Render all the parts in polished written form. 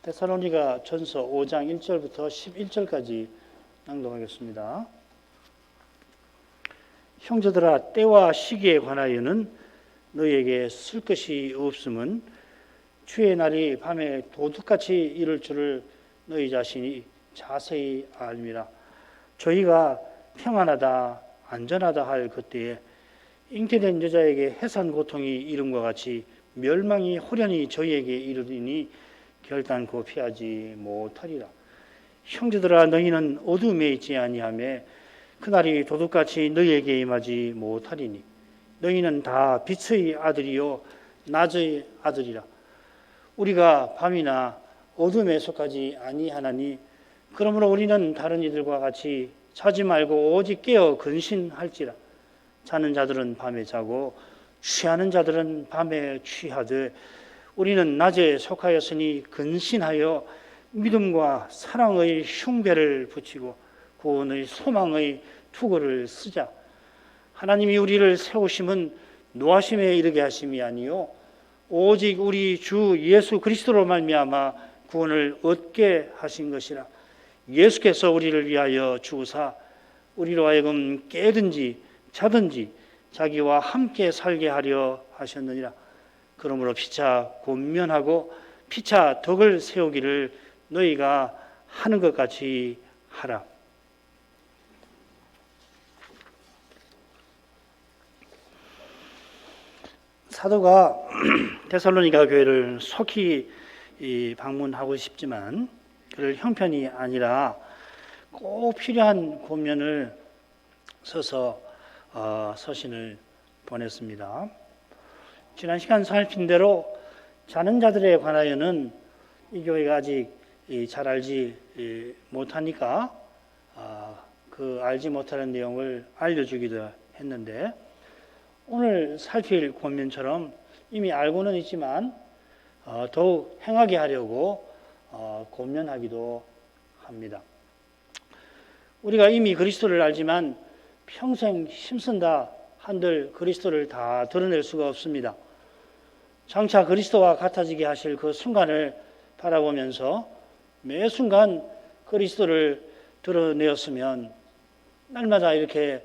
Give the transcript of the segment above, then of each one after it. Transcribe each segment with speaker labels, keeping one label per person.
Speaker 1: 데살로니가 전서 5장 1절부터 11절까지 낭독하겠습니다. 형제들아, 때와 시기에 관하여는 너희에게 쓸 것이 없음은 주의 날이 밤에 도둑같이 이를 줄을 너희 자신이 자세히 알미라. 저희가 평안하다 안전하다 할 그때에 잉태된 여자에게 해산 고통이 이름과 같이 멸망이 호련히 저희에게 이르리니 결단코 피하지 못하리라. 형제들아, 너희는 어둠에 있지 아니하며 그날이 도둑같이 너희에게 임하지 못하리니 너희는 다 빛의 아들이요 낮의 아들이라. 우리가 밤이나 어둠에 속하지 아니하나니 그러므로 우리는 다른 이들과 같이 자지 말고 오직 깨어 근신할지라. 자는 자들은 밤에 자고 취하는 자들은 밤에 취하되 우리는 낮에 속하였으니 근신하여 믿음과 사랑의 흉배를 붙이고 구원의 소망의 투구를 쓰자. 하나님이 우리를 세우심은 노하심에 이르게 하심이 아니요 오직 우리 주 예수 그리스도로 말미암아 구원을 얻게 하신 것이라. 예수께서 우리를 위하여 주사 우리로 하여금 깨든지 자든지 자기와 함께 살게 하려 하셨느니라. 그러므로 피차 권면하고 피차 덕을 세우기를 너희가 하는 것 같이 하라. 사도가 데살로니가 교회를 속히 방문하고 싶지만 그럴 형편이 아니라 꼭 필요한 권면을 써서 서신을 보냈습니다. 지난 시간 살핀 대로 자는 자들에 관하여는 이 교회가 아직 잘 알지 못하니까 그 알지 못하는 내용을 알려주기도 했는데 오늘 살필 권면처럼 이미 알고는 있지만 더욱 행하게 하려고 권면하기도 합니다. 우리가 이미 그리스도를 알지만 평생 힘쓴다 한들 그리스도를 다 드러낼 수가 없습니다. 장차 그리스도와 같아지게 하실 그 순간을 바라보면서 매 순간 그리스도를 드러내었으면 날마다 이렇게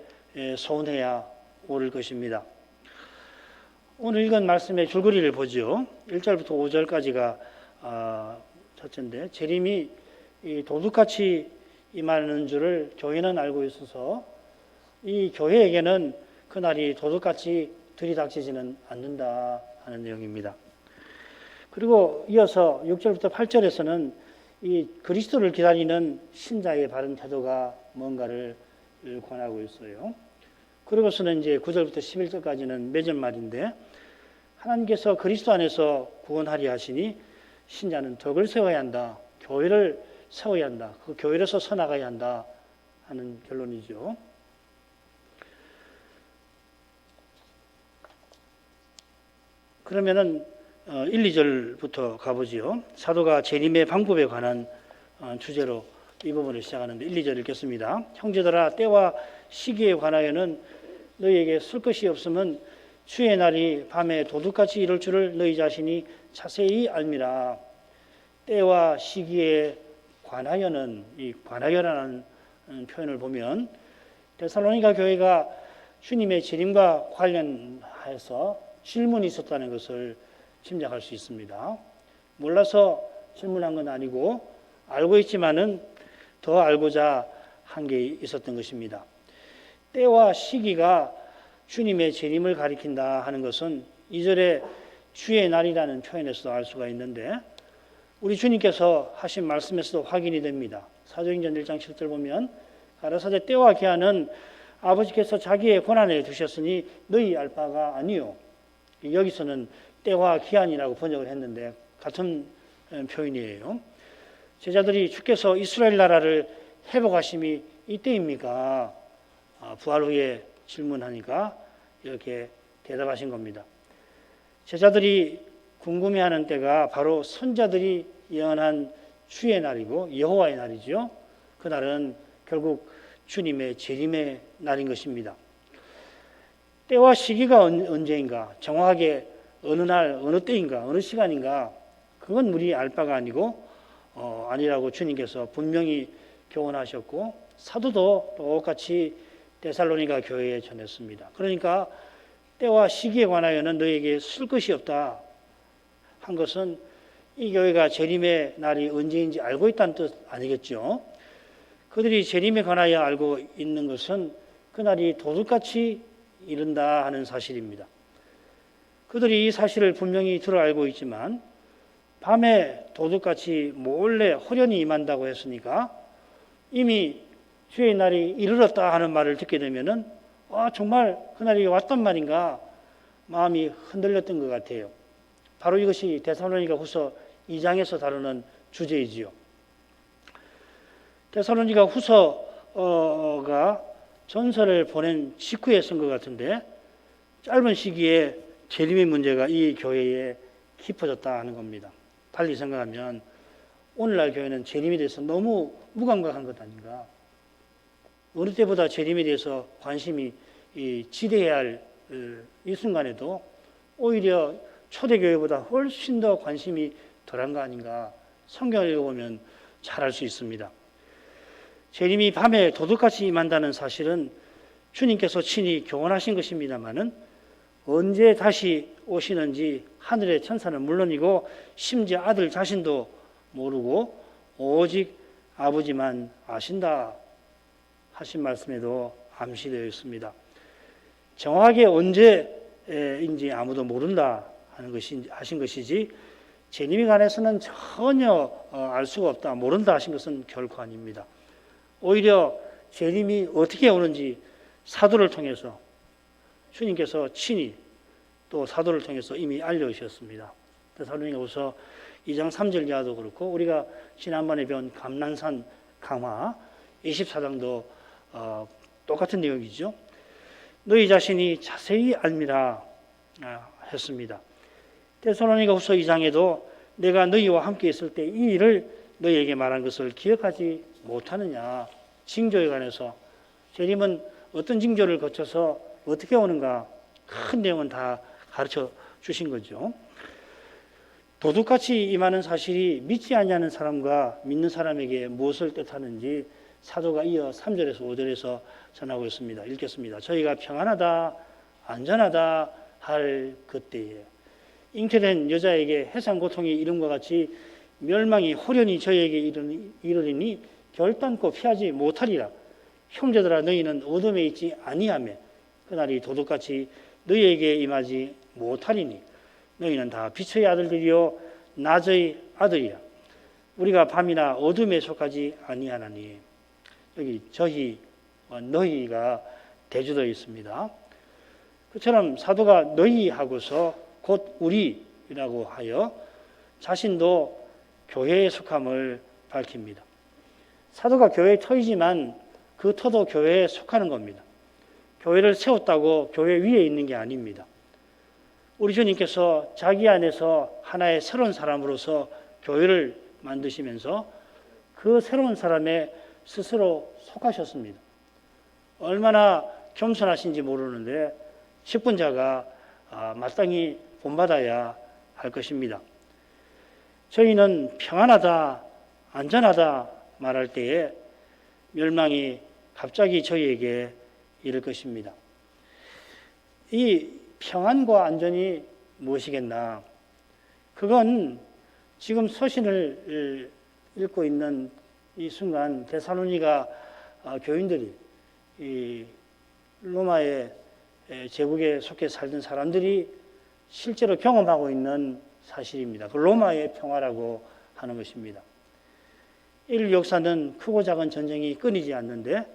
Speaker 1: 소원해야 오를 것입니다. 오늘 읽은 말씀의 줄거리를 보죠. 1절부터 5절까지가 첫째인데 재림이 도둑같이 임하는 줄을 교회는 알고 있어서 이 교회에게는 그날이 도둑같이 들이닥치지는 않는다 하는 내용입니다. 그리고 이어서 6절부터 8절에서는 이 그리스도를 기다리는 신자의 바른 태도가 뭔가를 권하고 있어요. 그리고서는 이제 9절부터 11절까지는 맺은 말인데 하나님께서 그리스도 안에서 구원하리 하시니 신자는 덕을 세워야 한다. 교회를 세워야 한다. 그 교회로서 서나가야 한다 하는 결론이죠. 그러면은 1, 2절부터 가보지요. 사도가 재림의 방법에 관한 주제로 이 부분을 시작하는데 1, 2절 읽겠습니다. 형제들아, 때와 시기에 관하여는 너희에게 쓸 것이 없으면 주의 날이 밤에 도둑같이 이를 줄을 너희 자신이 자세히 알미라. 때와 시기에 관하여는, 이 관하여라는 표현을 보면 데살로니가 교회가 주님의 재림과 관련해서 질문이 있었다는 것을 짐작할 수 있습니다. 몰라서 질문한 건 아니고 알고 있지만은 더 알고자 한 게 있었던 것입니다. 때와 시기가 주님의 재림을 가리킨다 하는 것은 2절에 주의 날이라는 표현에서도 알 수가 있는데 우리 주님께서 하신 말씀에서도 확인이 됩니다. 사도행전 1장 7절 보면 가라사대 때와 기한은 아버지께서 자기의 권한에 두셨으니 너희 알 바가 아니요. 여기서는 때와 기한이라고 번역을 했는데 같은 표현이에요. 제자들이 주께서 이스라엘 나라를 회복하심이 이때입니까? 부활 후에 질문하니까 이렇게 대답하신 겁니다. 제자들이 궁금해하는 때가 바로 선자들이 예언한 주의 날이고 여호와의 날이죠. 그날은 결국 주님의 재림의 날인 것입니다. 때와 시기가 언제인가, 정확하게 어느 날, 어느 때인가, 어느 시간인가, 그건 우리 알 바가 아니고 아니라고 주님께서 분명히 교훈하셨고 사도도 똑같이 데살로니가 교회에 전했습니다. 그러니까 때와 시기에 관하여는 너에게 쓸 것이 없다 한 것은 이 교회가 재림의 날이 언제인지 알고 있다는 뜻 아니겠죠. 그들이 재림에 관하여 알고 있는 것은 그날이 도둑같이 이른다 하는 사실입니다. 그들이 이 사실을 분명히 들어 알고 있지만 밤에 도둑같이 몰래 호련히 임한다고 했으니까 이미 주의 날이 이르렀다 하는 말을 듣게 되면은 정말 그날이 왔단 말인가 마음이 흔들렸던 것 같아요. 바로 이것이 데살로니가 후서 2장에서 다루는 주제이지요. 데살로니가 후서가 전서를 보낸 직후에 쓴 것 같은데 짧은 시기에 재림의 문제가 이 교회에 깊어졌다 하는 겁니다. 달리 생각하면 오늘날 교회는 재림에 대해서 너무 무감각한 것 아닌가. 어느 때보다 재림에 대해서 관심이 지대해야 할 이 순간에도 오히려 초대교회보다 훨씬 더 관심이 덜한 거 아닌가. 성경을 읽어보면 잘 알 수 있습니다. 재림이 밤에 도둑같이 임한다는 사실은 주님께서 친히 교훈하신 것입니다마는 언제 다시 오시는지 하늘의 천사는 물론이고 심지어 아들 자신도 모르고 오직 아버지만 아신다 하신 말씀에도 암시되어 있습니다. 정확하게 언제인지 아무도 모른다 하신 것이지 재림에 관해서는 전혀 알 수가 없다, 모른다 하신 것은 결코 아닙니다. 오히려 재림이 어떻게 오는지 사도를 통해서 주님께서 친히 또 사도를 통해서 이미 알려주셨습니다. 데살로니가후서 2장 3절 이하도 그렇고 우리가 지난번에 배운 감난산 강화 24장도 똑같은 내용이죠. 너희 자신이 자세히 알미라 했습니다. 데살로니가후서 2장에도 내가 너희와 함께 있을 때 이 일을 너희에게 말한 것을 기억하지 못하느냐. 징조에 관해서 재림은 어떤 징조를 거쳐서 어떻게 오는가 큰 내용은 다 가르쳐 주신 거죠. 도둑같이 임하는 사실이 믿지 아니하는 사람과 믿는 사람에게 무엇을 뜻하는지 사도가 이어 3절에서 5절에서 전하고 있습니다. 읽겠습니다. 저희가 평안하다 안전하다 할 그때에 잉태된 여자에게 해산 고통이 이름과 같이 멸망이 호련히 저희에게 이르리니 결단코 피하지 못하리라. 형제들아 너희는 어둠에 있지 아니하며 그날이 도둑같이 너희에게 임하지 못하리니 너희는 다 빛의 아들들이요 낮의 아들이라. 우리가 밤이나 어둠에 속하지 아니하나니. 여기 저희와 너희가 대주되어 있습니다. 그처럼 사도가 너희 하고서 곧 우리라고 하여 자신도 교회에 속함을 밝힙니다. 사도가 교회의 터이지만 그 터도 교회에 속하는 겁니다. 교회를 세웠다고 교회 위에 있는 게 아닙니다. 우리 주님께서 자기 안에서 하나의 새로운 사람으로서 교회를 만드시면서 그 새로운 사람에 스스로 속하셨습니다. 얼마나 겸손하신지 모르는데 직분자가 마땅히 본받아야 할 것입니다. 저희는 평안하다, 안전하다 말할 때에 멸망이 갑자기 저희에게 이를 것입니다. 이 평안과 안전이 무엇이겠나? 그건 지금 서신을 읽고 있는 이 순간 데살로니가 교인들이 이 로마의 제국에 속해 살던 사람들이 실제로 경험하고 있는 사실입니다. 그 로마의 평화라고 하는 것입니다. 인류 역사는 크고 작은 전쟁이 끊이지 않는데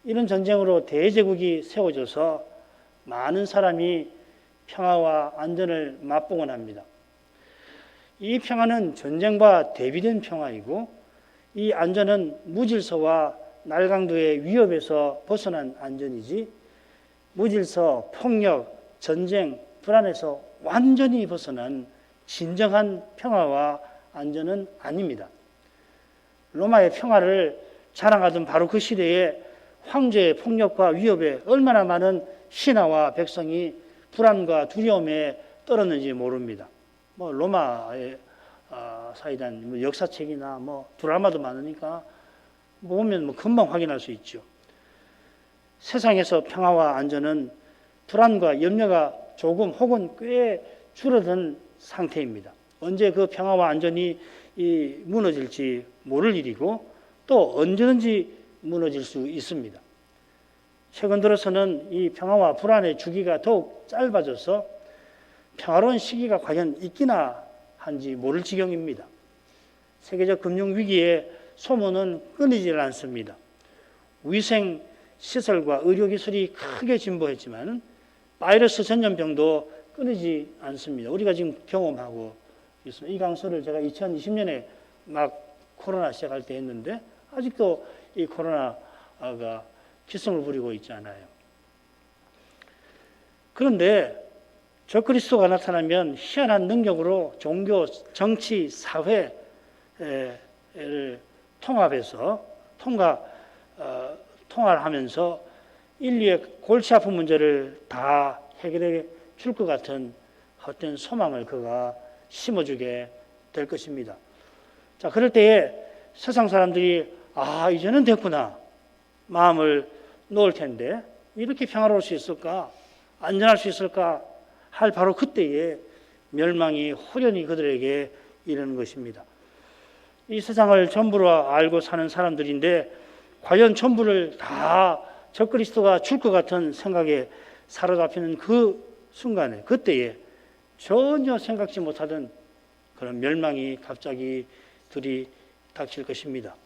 Speaker 1: 이런 전쟁으로 대제국이 세워져서 많은 사람이 평화와 안전을 맛보곤 합니다. 이 평화는 전쟁과 대비된 평화이고 이 안전은 무질서와 날강도의 위협에서 벗어난 안전이지 무질서, 폭력, 전쟁, 불안에서 완전히 벗어난 진정한 평화와 안전은 아닙니다. 로마의 평화를 자랑하던 바로 그 시대에 황제의 폭력과 위협에 얼마나 많은 신하와 백성이 불안과 두려움에 떨었는지 모릅니다. 로마의 사이단 뭐 역사책이나 뭐 드라마도 많으니까 보면 뭐 금방 확인할 수 있죠. 세상에서 평화와 안전은 불안과 염려가 조금 혹은 꽤 줄어든 상태입니다. 언제 그 평화와 안전이 무너질지 모를 일이고 또 언제든지 무너질 수 있습니다. 최근 들어서는 이 평화와 불안의 주기가 더욱 짧아져서 평화로운 시기가 과연 있기나 한지 모를 지경입니다. 세계적 금융위기의 소문은 끊이질 않습니다. 위생 시설과 의료기술이 크게 진보했지만 바이러스 전염병도 끊이지 않습니다. 우리가 지금 경험하고 있습니다. 이 강서를 제가 2020년에 막 코로나 시작할 때 했는데 아직도 이 코로나가 기승을 부리고 있지 않아요. 그런데 적그리스도가 나타나면 희한한 능력으로 종교, 정치, 사회를 통합해서 통화를 하면서 인류의 골치 아픈 문제를 다 해결해 줄 것 같은 헛된 소망을 그가 심어주게 될 것입니다. 자, 그럴 때에 세상 사람들이 이제는 됐구나 마음을 놓을 텐데 이렇게 평화로울 수 있을까? 안전할 수 있을까? 할 바로 그때에 멸망이 후련히 그들에게 이르는 것입니다. 이 세상을 전부로 알고 사는 사람들인데 과연 전부를 다 적그리스도가 줄 것 같은 생각에 사로잡히는 그 순간에 그때에 전혀 생각지 못하던 그런 멸망이 갑자기 들이닥칠 것입니다.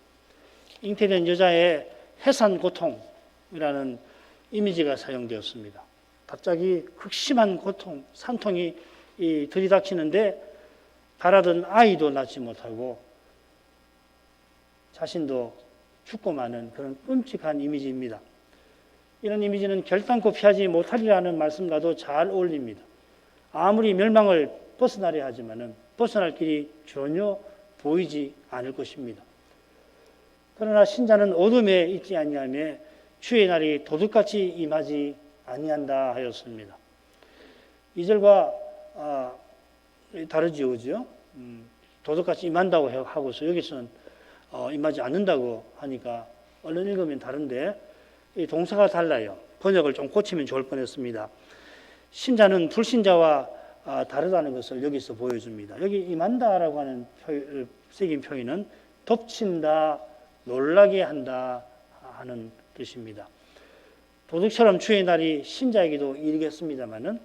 Speaker 1: 잉태된 여자의 해산 고통이라는 이미지가 사용되었습니다. 갑자기 극심한 고통, 산통이 들이닥치는데 바라던 아이도 낳지 못하고 자신도 죽고 마는 그런 끔찍한 이미지입니다. 이런 이미지는 결단코 피하지 못하리라는 말씀과도 잘 어울립니다. 아무리 멸망을 벗어나려 하지만은 벗어날 길이 전혀 보이지 않을 것입니다. 그러나 신자는 어둠에 있지 아니하며 주의 날이 도둑같이 임하지 아니한다 하였습니다. 2절과 다르지요, 그죠? 도둑같이 임한다고 하고서 여기서는 임하지 않는다고 하니까 얼른 읽으면 다른데 이 동사가 달라요. 번역을 좀 고치면 좋을 뻔했습니다. 신자는 불신자와 다르다는 것을 여기서 보여줍니다. 여기 임한다라고 하는 새긴 표현은 덮친다, 놀라게 한다 하는 뜻입니다. 도둑처럼 주의 날이 신자에게도 이르겠습니다마는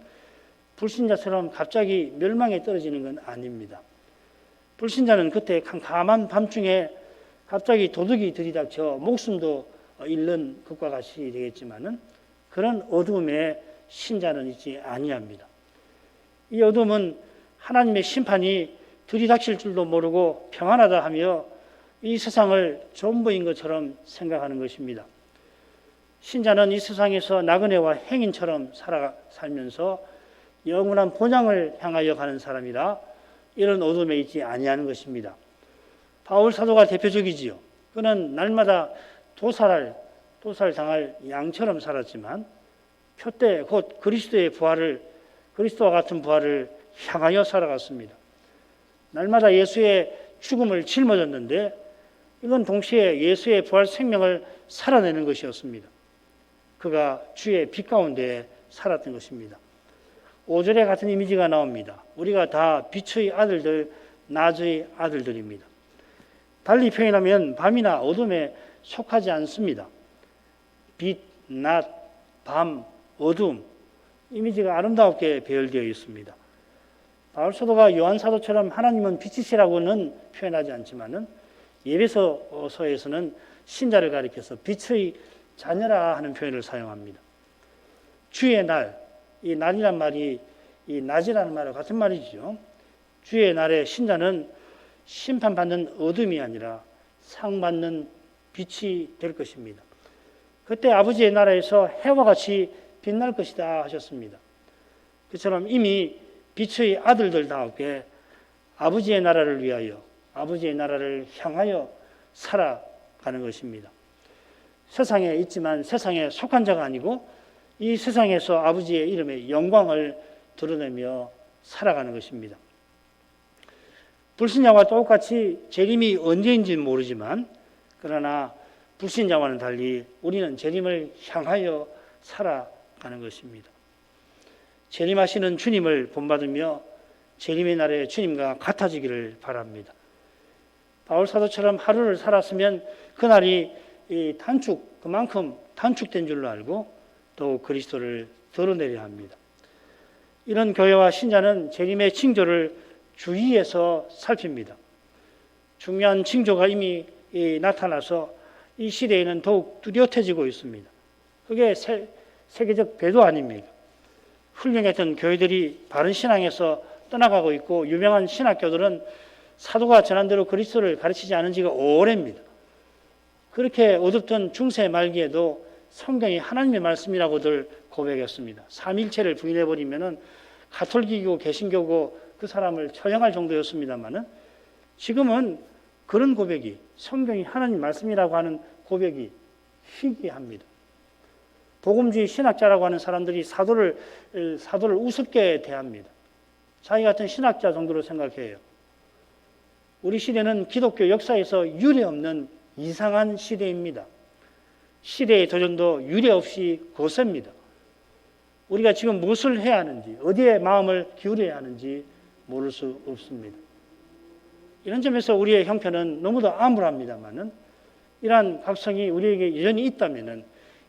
Speaker 1: 불신자처럼 갑자기 멸망에 떨어지는 건 아닙니다. 불신자는 그때 캄캄한 밤중에 갑자기 도둑이 들이닥쳐 목숨도 잃는 것과 같이 되겠지만은 그런 어둠에 신자는 있지 아니합니다. 이 어둠은 하나님의 심판이 들이닥칠 줄도 모르고 평안하다 하며 이 세상을 전부인 것처럼 생각하는 것입니다. 신자는 이 세상에서 나그네와 행인처럼 살면서 영원한 본향을 향하여 가는 사람이라 이런 어둠에 있지 아니하는 것입니다. 바울 사도가 대표적이지요. 그는 날마다 도살당할 양처럼 살았지만 표때 곧 그리스도와 같은 부활을 향하여 살아갔습니다. 날마다 예수의 죽음을 짊어졌는데 이건 동시에 예수의 부활 생명을 살아내는 것이었습니다. 그가 주의 빛 가운데 살았던 것입니다. 5절에 같은 이미지가 나옵니다. 우리가 다 빛의 아들들, 낮의 아들들입니다. 달리 표현하면 밤이나 어둠에 속하지 않습니다. 빛, 낮, 밤, 어둠 이미지가 아름답게 배열되어 있습니다. 바울 사도가 요한 사도처럼 하나님은 빛이시라고는 표현하지 않지만은 예배서에서는 신자를 가리켜서 빛의 자녀라 하는 표현을 사용합니다. 주의 날, 이 날이란 말이 이 낮이라는 말과 같은 말이죠. 주의 날에 신자는 심판받는 어둠이 아니라 상받는 빛이 될 것입니다. 그때 아버지의 나라에서 해와 같이 빛날 것이다 하셨습니다. 그처럼 이미 빛의 아들들다우게 아버지의 나라를 위하여 아버지의 나라를 향하여 살아가는 것입니다. 세상에 있지만 세상에 속한 자가 아니고 이 세상에서 아버지의 이름의 영광을 드러내며 살아가는 것입니다. 불신자와 똑같이 재림이 언제인지는 모르지만 그러나 불신자와는 달리 우리는 재림을 향하여 살아가는 것입니다. 재림하시는 주님을 본받으며 재림의 날에 주님과 같아지기를 바랍니다. 바울 사도처럼 하루를 살았으면 그날이 그만큼 단축된 줄로 알고 또 그리스도를 드러내려 합니다. 이런 교회와 신자는 재림의 징조를 주위에서 살핍니다. 중요한 징조가 이미 나타나서 이 시대에는 더욱 뚜렷해지고 있습니다. 그게 세계적 배도 아닙니까? 훌륭했던 교회들이 바른 신앙에서 떠나가고 있고 유명한 신학교들은 사도가 전한 대로 그리스도를 가르치지 않은 지가 오래입니다. 그렇게 어둡던 중세 말기에도 성경이 하나님의 말씀이라고들 고백했습니다. 삼일체를 부인해버리면 가톨릭이고 개신교고 그 사람을 처형할 정도였습니다마는 지금은 그런 고백이 성경이 하나님 말씀이라고 하는 고백이 희귀합니다. 복음주의 신학자라고 하는 사람들이 사도를 우습게 대합니다. 자기 같은 신학자 정도로 생각해요. 우리 시대는 기독교 역사에서 유례없는 이상한 시대입니다. 시대의 도전도 유례 없이 거셉니다. 우리가 지금 무엇을 해야 하는지, 어디에 마음을 기울여야 하는지 모를 수 없습니다. 이런 점에서 우리의 형편은 너무도 암울합니다만은 이러한 각성이 우리에게 여전히 있다면은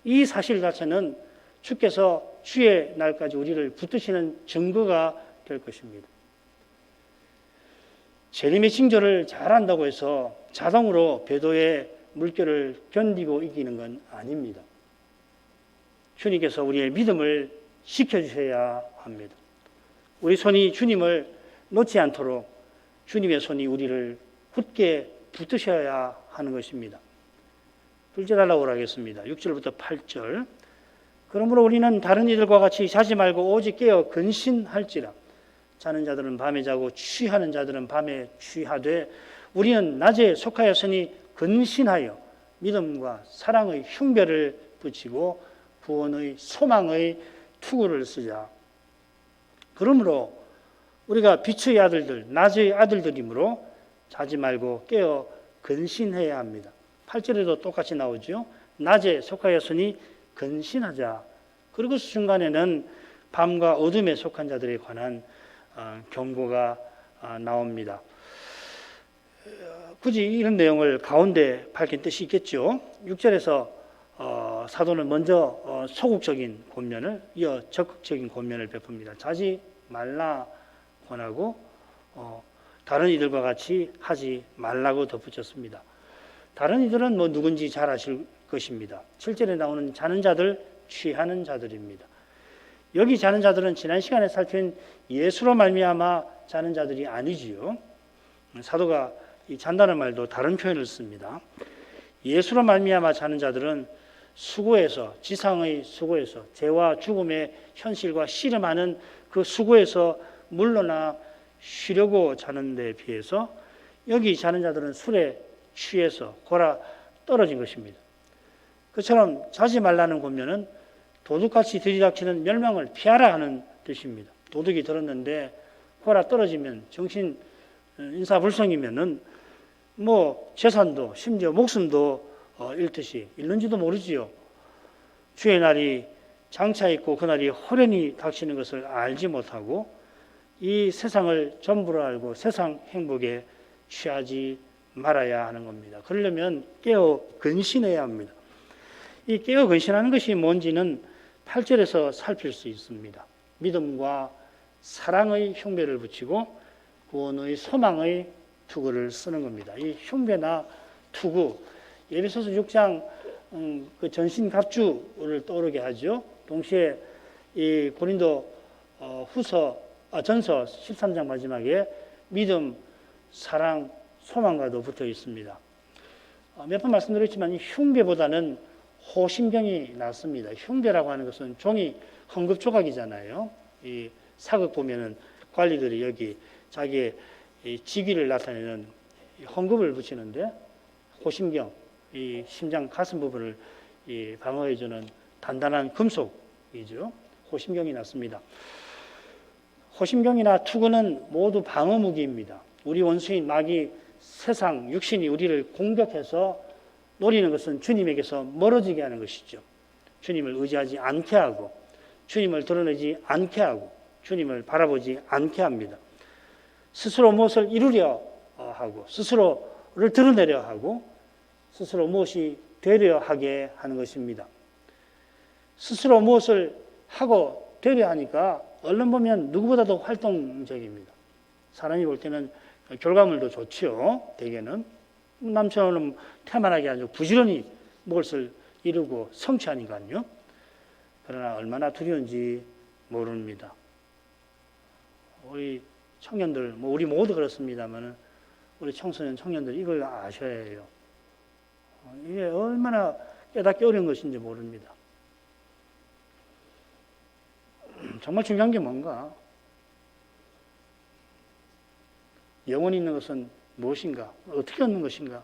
Speaker 1: 이 사실 자체는 주께서 주의 날까지 우리를 붙드시는 증거가 될 것입니다. 재림의 징조를 잘 안다고 해서 자동으로 배도의 물결을 견디고 이기는 건 아닙니다. 주님께서 우리의 믿음을 지켜주셔야 합니다. 우리 손이 주님을 놓지 않도록 주님의 손이 우리를 굳게 붙드셔야 하는 것입니다. 둘째 달라고 하겠습니다. 6절부터 8절. 그러므로 우리는 다른 이들과 같이 자지 말고 오직 깨어 근신할지라. 자는 자들은 밤에 자고 취하는 자들은 밤에 취하되 우리는 낮에 속하였으니 근신하여 믿음과 사랑의 흉배를 붙이고 구원의 소망의 투구를 쓰자. 그러므로 우리가 빛의 아들들, 낮의 아들들이므로 자지 말고 깨어 근신해야 합니다. 8절에도 똑같이 나오죠. 낮에 속하였으니 근신하자. 그리고 중간에는 밤과 어둠에 속한 자들에 관한 경고가 나옵니다. 굳이 이런 내용을 가운데 밝힌 뜻이 있겠죠. 6절에서 사도는 먼저 소극적인 권면을 이어 적극적인 권면을 베풉니다. 자지 말라 권하고 다른 이들과 같이 하지 말라고 덧붙였습니다. 다른 이들은 누군지 잘 아실 것입니다. 7절에 나오는 자는 자들, 취하는 자들입니다. 여기 자는 자들은 지난 시간에 살핀 예수로 말미암아 자는 자들이 아니지요. 사도가 이 잔다는 말도 다른 표현을 씁니다. 예수로 말미암아 자는 자들은 수고에서, 지상의 수고에서, 죄와 죽음의 현실과 씨름하는 그 수고에서 물러나 쉬려고 자는 데 비해서 여기 자는 자들은 술에 취해서 골아 떨어진 것입니다. 그처럼 자지 말라는 권면은 도둑같이 들이닥치는 멸망을 피하라 하는 뜻입니다. 도둑이 들었는데 골아 떨어지면 정신 인사불성이면은 재산도 심지어 목숨도 잃듯이 잃는지도 모르지요. 주의 날이 장차 있고 그날이 호련히 닥치는 것을 알지 못하고 이 세상을 전부로 알고 세상 행복에 취하지 말아야 하는 겁니다. 그러려면 깨어 근신해야 합니다. 이 깨어 근신하는 것이 뭔지는 8절에서 살필 수 있습니다. 믿음과 사랑의 흉배를 붙이고 구원의 소망의 투구를 쓰는 겁니다. 이 흉배나 투구, 에베소서 6장 그 전신갑주를 떠오르게 하죠. 동시에 이 고린도 전서 13장 마지막에 믿음, 사랑, 소망과도 붙어 있습니다. 몇 번 말씀드렸지만 이 흉배보다는 호심경이 낫습니다. 흉배라고 하는 것은 종이 헌급 조각이잖아요. 이 사극 보면은 관리들이 여기 자기의 직위를 나타내는 헌급을 붙이는데 호심경, 이 심장 가슴 부분을 방어해주는 단단한 금속이죠. 호심경이 낫습니다. 호심경이나 투구는 모두 방어 무기입니다. 우리 원수인 마귀 세상 육신이 우리를 공격해서 노리는 것은 주님에게서 멀어지게 하는 것이죠. 주님을 의지하지 않게 하고 주님을 드러내지 않게 하고 주님을 바라보지 않게 합니다. 스스로 무엇을 이루려 하고 스스로를 드러내려 하고 스스로 무엇이 되려 하게 하는 것입니다. 스스로 무엇을 하고 되려 하니까 얼른 보면 누구보다도 활동적입니다. 사람이 볼 때는 결과물도 좋지요. 대개는 남처럼 태만하게 아주 부지런히 무엇을 이루고 성취하니까요. 그러나 얼마나 두려운지 모릅니다. 우리 청년들, 우리 모두 그렇습니다만 우리 청소년 청년들 이걸 아셔야 해요. 이게 얼마나 깨닫기 어려운 것인지 모릅니다. 정말 중요한 게 뭔가? 영원히 있는 것은 무엇인가? 어떻게 얻는 것인가?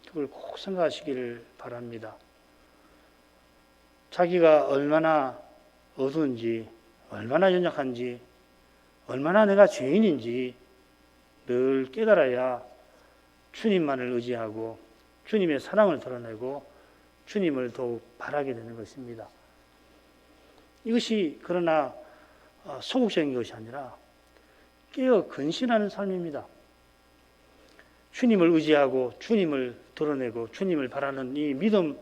Speaker 1: 그걸 꼭 생각하시기를 바랍니다. 자기가 얼마나 어두운지, 얼마나 연약한지, 얼마나 내가 죄인인지 늘 깨달아야 주님만을 의지하고 주님의 사랑을 드러내고 주님을 더욱 바라게 되는 것입니다. 이것이 그러나 소극적인 것이 아니라 깨어 근신하는 삶입니다. 주님을 의지하고 주님을 드러내고 주님을 바라는 이 믿음,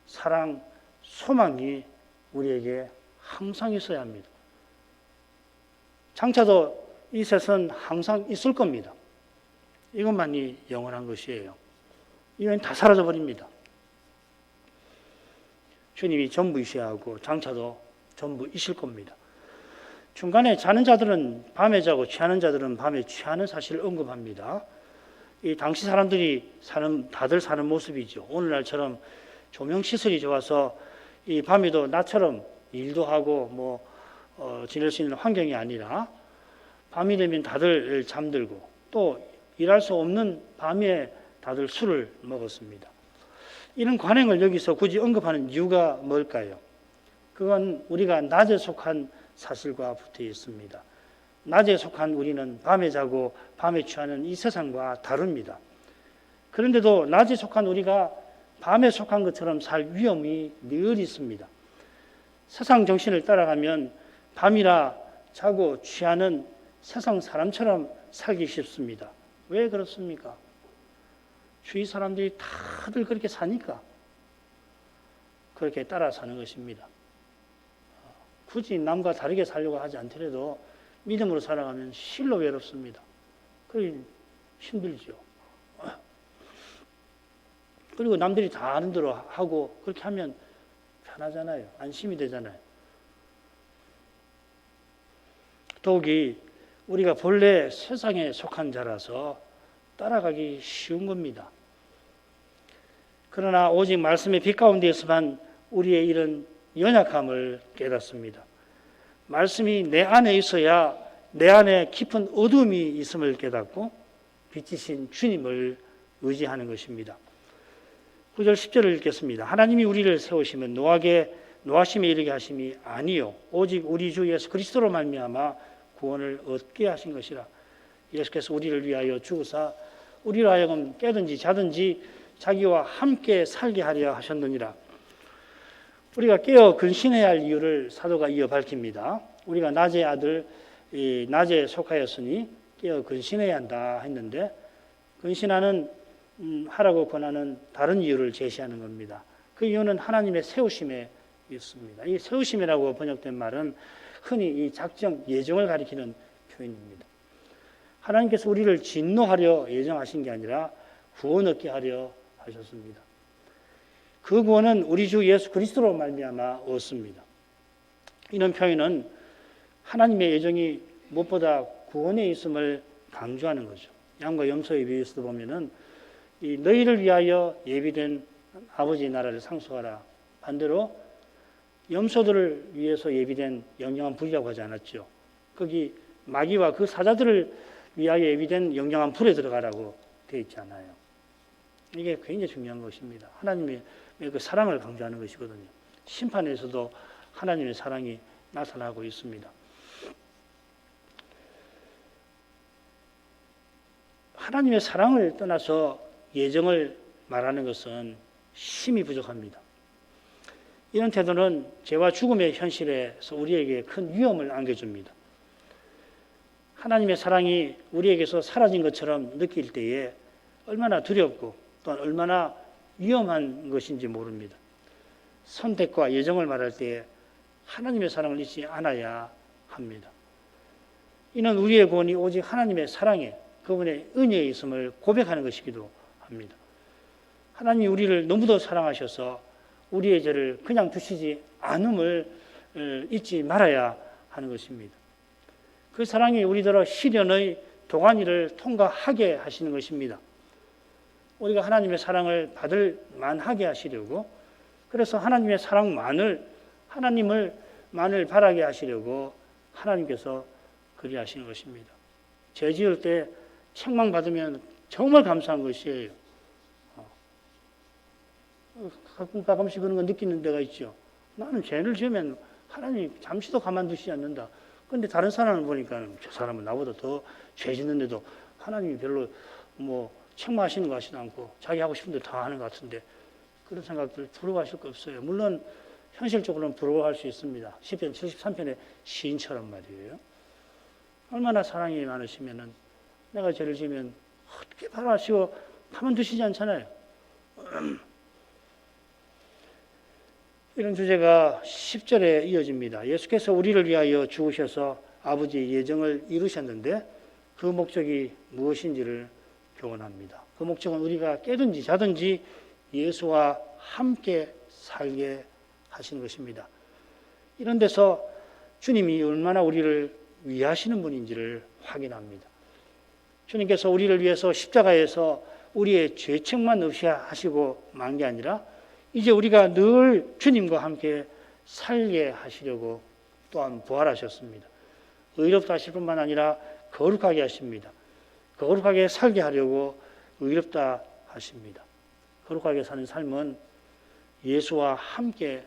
Speaker 1: 사랑, 소망이 우리에게 항상 있어야 합니다. 장차도 이 셋은 항상 있을 겁니다. 이것만이 영원한 것이에요. 이건 다 사라져버립니다. 주님이 전부이셔야 하고 장차도 전부이실 겁니다. 중간에 자는 자들은 밤에 자고 취하는 자들은 밤에 취하는 사실을 언급합니다. 이 당시 사람들이 다들 사는 모습이죠. 오늘날처럼 조명 시설이 좋아서 이 밤에도 낮처럼 일도 하고 지낼 수 있는 환경이 아니라 밤이 되면 다들 잠들고 또 일할 수 없는 밤에 다들 술을 먹었습니다. 이런 관행을 여기서 굳이 언급하는 이유가 뭘까요? 그건 우리가 낮에 속한 사실과 붙어 있습니다. 낮에 속한 우리는 밤에 자고 밤에 취하는 이 세상과 다릅니다. 그런데도 낮에 속한 우리가 밤에 속한 것처럼 살 위험이 늘 있습니다. 세상 정신을 따라가면 밤이라 자고 취하는 세상 사람처럼 살기 쉽습니다. 왜 그렇습니까? 주위 사람들이 다들 그렇게 사니까 그렇게 따라 사는 것입니다. 굳이 남과 다르게 살려고 하지 않더라도 믿음으로 살아가면 실로 외롭습니다. 그게 힘들죠. 그리고 남들이 다 아는 대로 하고 그렇게 하면 편하잖아요. 안심이 되잖아요. 더욱이 우리가 본래 세상에 속한 자라서 따라가기 쉬운 겁니다. 그러나 오직 말씀의 빛 가운데에서만 우리의 이런 연약함을 깨닫습니다. 말씀이 내 안에 있어야 내 안에 깊은 어둠이 있음을 깨닫고 빛이신 주님을 의지하는 것입니다. 9절 10절을 읽겠습니다. 하나님이 우리를 세우시면 노하심에 이르게 하심이 아니요 오직 우리 주 예수 그리스도로 말미암아 구원을 얻게 하신 것이라. 예수께서 우리를 위하여 죽으사 우리로 하여금 깨든지 자든지 자기와 함께 살게 하려 하셨느니라. 우리가 깨어 근신해야 할 이유를 사도가 이어 밝힙니다. 우리가 낮의 아들, 낮에 속하였으니 깨어 근신해야 한다 했는데 근신하는 하라고 권하는 다른 이유를 제시하는 겁니다. 그 이유는 하나님의 세우심에 있습니다. 이 세우심이라고 번역된 말은 흔히 이 작정, 예정을 가리키는 표현입니다. 하나님께서 우리를 진노하려 예정하신 게 아니라 구원 얻게 하려 하셨습니다. 그 구원은 우리 주 예수 그리스도로 말미암아 얻습니다. 이런 표현은 하나님의 예정이 무엇보다 구원에 있음을 강조하는 거죠. 양과 염소의 비유에서도 보면은 이 너희를 위하여 예비된 아버지의 나라를 상속하라. 반대로 염소들을 위해서 예비된 영영한 불이라고 하지 않았죠. 거기 마귀와 그 사자들을 위하여 예비된 영영한 불에 들어가라고 되어 있지 않아요. 이게 굉장히 중요한 것입니다. 하나님의 그 사랑을 강조하는 것이거든요. 심판에서도 하나님의 사랑이 나타나고 있습니다. 하나님의 사랑을 떠나서 예정을 말하는 것은 심히 부족합니다. 이런 태도는 죄와 죽음의 현실에서 우리에게 큰 위험을 안겨줍니다. 하나님의 사랑이 우리에게서 사라진 것처럼 느낄 때에 얼마나 두렵고 또한 얼마나 위험한 것인지 모릅니다. 선택과 예정을 말할 때에 하나님의 사랑을 잊지 않아야 합니다. 이는 우리의 구원이 오직 하나님의 사랑에 그분의 은혜에 있음을 고백하는 것이기도 합니다. 하나님이 우리를 너무도 사랑하셔서 우리의 죄를 그냥 두시지 않음을 잊지 말아야 하는 것입니다. 그 사랑이 우리더러 시련의 도가니를 통과하게 하시는 것입니다. 우리가 하나님의 사랑을 받을 만하게 하시려고, 그래서 하나님의 사랑만을, 하나님을 만을 바라게 하시려고 하나님께서 그리 하시는 것입니다. 죄 지을 때 책망받으면 정말 감사한 것이에요. 가끔씩 그런 거 느끼는 데가 있죠. 나는 죄를 지으면 하나님 잠시도 가만두시지 않는다. 그런데 다른 사람을 보니까 저 사람은 나보다 더 죄 짓는데도 하나님이 별로 책망하시는 것 같지도 않고 자기 하고 싶은 대로 다 하는 것 같은데, 그런 생각들 부러워하실 거 없어요. 물론 현실적으로는 부러워할 수 있습니다. 시편 73편의 시인처럼 말이에요. 얼마나 사랑이 많으시면은 내가 죄를 지으면 어떻게 바라시고 가만두시지 않잖아요. 이런 주제가 10절에 이어집니다. 예수께서 우리를 위하여 죽으셔서 아버지의 예정을 이루셨는데 그 목적이 무엇인지를 교훈합니다. 그 목적은 우리가 깨든지 자든지 예수와 함께 살게 하시는 것입니다. 이런 데서 주님이 얼마나 우리를 위하시는 분인지를 확인합니다. 주님께서 우리를 위해서 십자가에서 우리의 죄책만 없이 하시고 만 게 아니라 이제 우리가 늘 주님과 함께 살게 하시려고 또한 부활하셨습니다. 의롭다 하실 뿐만 아니라 거룩하게 하십니다. 거룩하게 살게 하려고 의롭다 하십니다. 거룩하게 사는 삶은 예수와 함께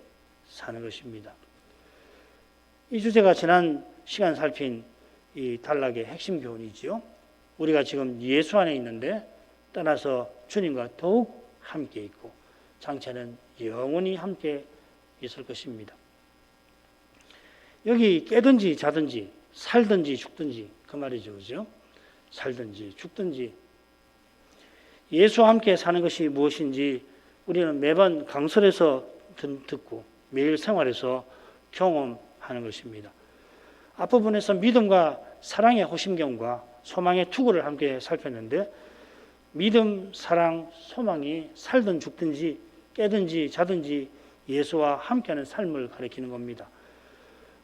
Speaker 1: 사는 것입니다. 이 주제가 지난 시간 살핀 이 단락의 핵심 교훈이지요. 우리가 지금 예수 안에 있는데 떠나서 주님과 더욱 함께 있고 장차는 영원히 함께 있을 것입니다. 여기 깨든지 자든지 살든지 죽든지 그 말이죠. 그죠? 살든지 죽든지 예수와 함께 사는 것이 무엇인지 우리는 매번 강설에서 듣고 매일 생활에서 경험하는 것입니다. 앞부분에서 믿음과 사랑의 호심경과 소망의 투구를 함께 살폈는데 믿음, 사랑, 소망이 살든 죽든지 깨든지 자든지 예수와 함께하는 삶을 가리키는 겁니다.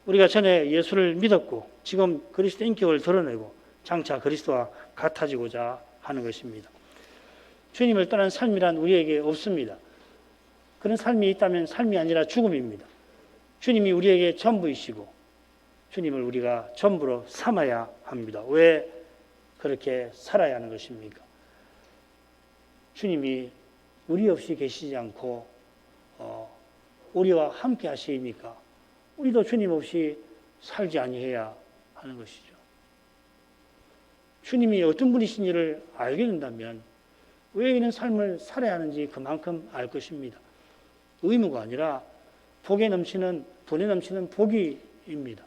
Speaker 1: 우리가 전에 예수를 믿었고 지금 그리스도 인격을 드러내고 장차 그리스도와 같아지고자 하는 것입니다. 주님을 떠난 삶이란 우리에게 없습니다. 그런 삶이 있다면 삶이 아니라 죽음입니다. 주님이 우리에게 전부이시고 주님을 우리가 전부로 삼아야 합니다. 왜 그렇게 살아야 하는 것입니까? 주님이 우리 없이 계시지 않고 우리와 함께 하시니까 우리도 주님 없이 살지 아니해야 하는 것이죠. 주님이 어떤 분이신지를 알게 된다면 왜 이런 삶을 살아야 하는지 그만큼 알 것입니다. 의무가 아니라 분에 넘치는 복이입니다.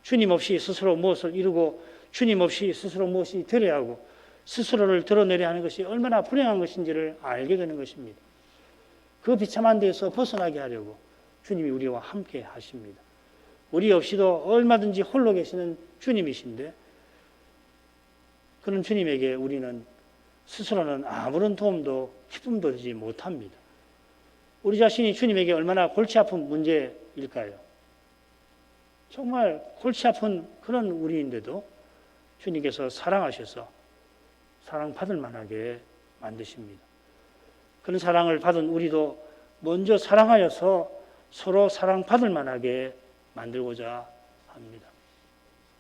Speaker 1: 주님 없이 스스로 무엇을 이루고 주님 없이 스스로 무엇이 되려야 하고 스스로를 드러내려 하는 것이 얼마나 불행한 것인지를 알게 되는 것입니다. 그 비참한 데에서 벗어나게 하려고 주님이 우리와 함께 하십니다. 우리 없이도 얼마든지 홀로 계시는 주님이신데 그런 주님에게 우리는 스스로는 아무런 도움도 기쁨도 되지 못합니다. 우리 자신이 주님에게 얼마나 골치 아픈 문제일까요? 정말 골치 아픈 그런 우리인데도 주님께서 사랑하셔서 사랑받을 만하게 만드십니다. 그런 사랑을 받은 우리도 먼저 사랑하여서 서로 사랑받을 만하게 만들고자 합니다.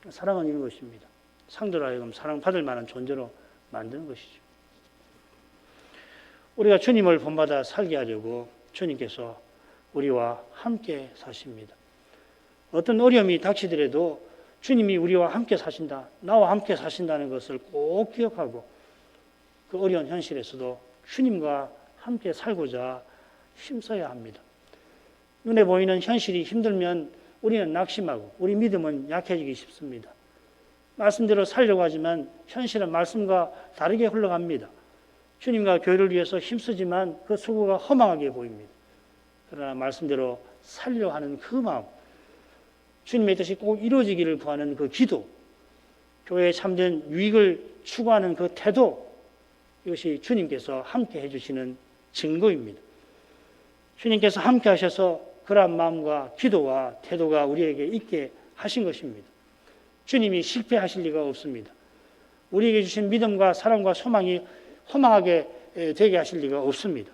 Speaker 1: 사랑은 이런 것입니다. 상대로 하여금 사랑받을 만한 존재로 만드는 것이죠. 우리가 주님을 본받아 살게 하려고 주님께서 우리와 함께 사십니다. 어떤 어려움이 닥치더라도 주님이 우리와 함께 사신다, 나와 함께 사신다는 것을 꼭 기억하고 그 어려운 현실에서도 주님과 함께 살고자 힘써야 합니다. 눈에 보이는 현실이 힘들면 우리는 낙심하고 우리 믿음은 약해지기 쉽습니다. 말씀대로 살려고 하지만 현실은 말씀과 다르게 흘러갑니다. 주님과 교회를 위해서 힘쓰지만 그 수고가 허망하게 보입니다. 그러나 말씀대로 살려고 하는 그 마음, 주님의 뜻이 꼭 이루어지기를 구하는 그 기도, 교회의 참된 유익을 추구하는 그 태도, 이것이 주님께서 함께 해주시는 증거입니다. 주님께서 함께 하셔서 그러한 마음과 기도와 태도가 우리에게 있게 하신 것입니다. 주님이 실패하실 리가 없습니다. 우리에게 주신 믿음과 사랑과 소망이 허망하게 되게 하실 리가 없습니다.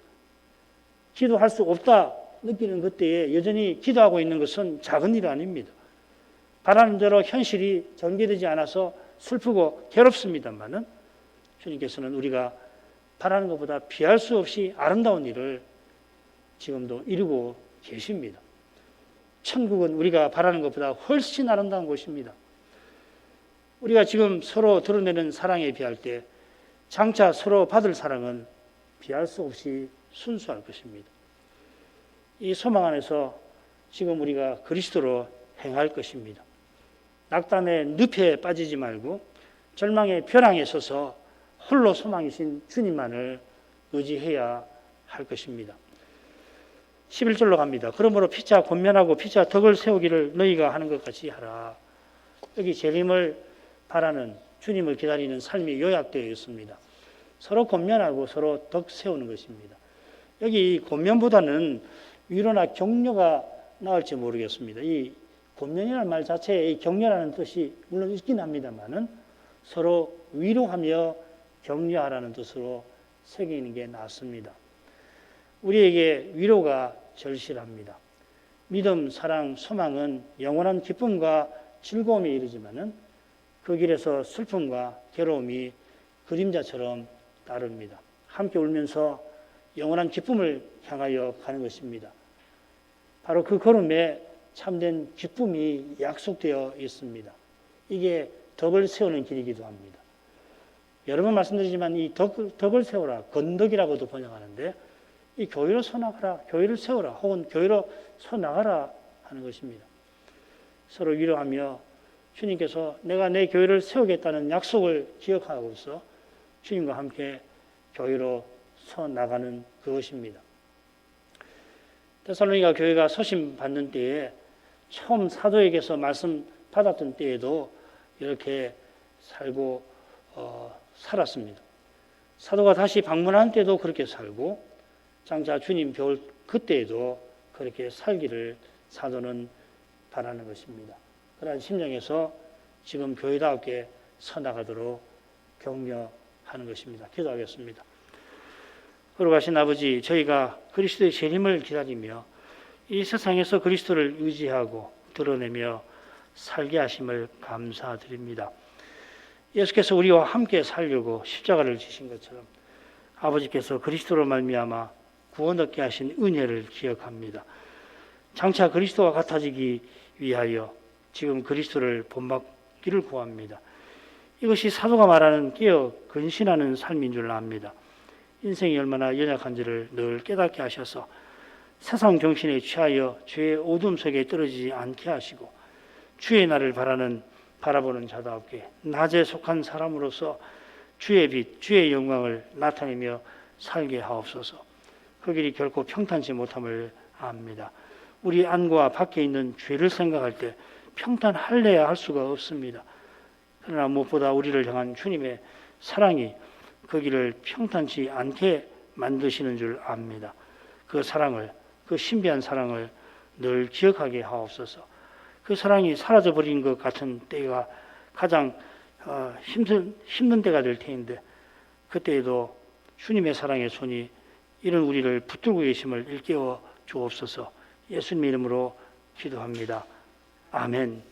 Speaker 1: 기도할 수 없다 느끼는 그때에 여전히 기도하고 있는 것은 작은 일 아닙니다. 바라는 대로 현실이 전개되지 않아서 슬프고 괴롭습니다만은 주님께서는 우리가 바라는 것보다 비할 수 없이 아름다운 일을 지금도 이루고 계십니다. 천국은 우리가 바라는 것보다 훨씬 아름다운 곳입니다. 우리가 지금 서로 드러내는 사랑에 비할 때 장차 서로 받을 사랑은 비할 수 없이 순수할 것입니다. 이 소망 안에서 지금 우리가 그리스도로 행할 것입니다. 낙담의 늪에 빠지지 말고 절망의 벼랑에 서서 홀로 소망이신 주님만을 의지해야 할 것입니다. 11절로 갑니다. 그러므로 피차 권면하고 피차 덕을 세우기를 너희가 하는 것 같이 하라. 여기 재림을 바라는 주님을 기다리는 삶이 요약되어 있습니다. 서로 권면하고 서로 덕 세우는 것입니다. 여기 권면보다는 위로나 격려가 나을지 모르겠습니다. 이 권면이라는 말 자체에 이 격려라는 뜻이 물론 있긴 합니다만은 서로 위로하며 격려하라는 뜻으로 새기는 게 낫습니다. 우리에게 위로가 절실합니다. 믿음, 사랑, 소망은 영원한 기쁨과 즐거움에 이르지만은 그 길에서 슬픔과 괴로움이 그림자처럼 따릅니다. 함께 울면서 영원한 기쁨을 향하여 가는 것입니다. 바로 그 걸음에 참된 기쁨이 약속되어 있습니다. 이게 덕을 세우는 길이기도 합니다. 여러 번 말씀드리지만 이 덕을 세우라, 건덕이라고도 번역하는데 이 교회로 서나가라, 교회를 세우라, 혹은 교회로 서나가라 하는 것입니다. 서로 위로하며 주님께서 내가 내 교회를 세우겠다는 약속을 기억하고서 주님과 함께 교회로 서나가는 그것입니다. 데살로니가 교회가 서심 받는 때에 처음 사도에게서 말씀 받았던 때에도 이렇게 살고 살았습니다. 사도가 다시 방문한 때도 그렇게 살고 장차 주님 볼 그때에도 그렇게 살기를 사도는 바라는 것입니다. 그러한 심정에서 지금 교회답게 서나가도록 격려하는 것입니다. 기도하겠습니다. 걸어가신 아버지, 저희가 그리스도의 재림을 기다리며 이 세상에서 그리스도를 의지하고 드러내며 살게 하심을 감사드립니다. 예수께서 우리와 함께 살려고 십자가를 지신 것처럼 아버지께서 그리스도로 말미암아 구원 얻게 하신 은혜를 기억합니다. 장차 그리스도와 같아지기 위하여 지금 그리스도를 본받기를 구합니다. 이것이 사도가 말하는 깨어 근신하는 삶인 줄 압니다. 인생이 얼마나 연약한지를 늘 깨닫게 하셔서 세상 정신에 취하여 죄의 어둠 속에 떨어지지 않게 하시고 주의 날을 바라보는 자답게 낮에 속한 사람으로서 주의 빛, 주의 영광을 나타내며 살게 하옵소서. 그 길이 결코 평탄치 못함을 압니다. 우리 안과 밖에 있는 죄를 생각할 때 평탄할래야 할 수가 없습니다. 그러나 무엇보다 우리를 향한 주님의 사랑이 그 길을 평탄치 않게 만드시는 줄 압니다. 그 사랑을, 그 신비한 사랑을 늘 기억하게 하옵소서. 그 사랑이 사라져버린 것 같은 때가 가장 힘든 때가 될 테인데 그때에도 주님의 사랑의 손이 이런 우리를 붙들고 계심을 일깨워 주옵소서. 예수님의 이름으로 기도합니다. 아멘.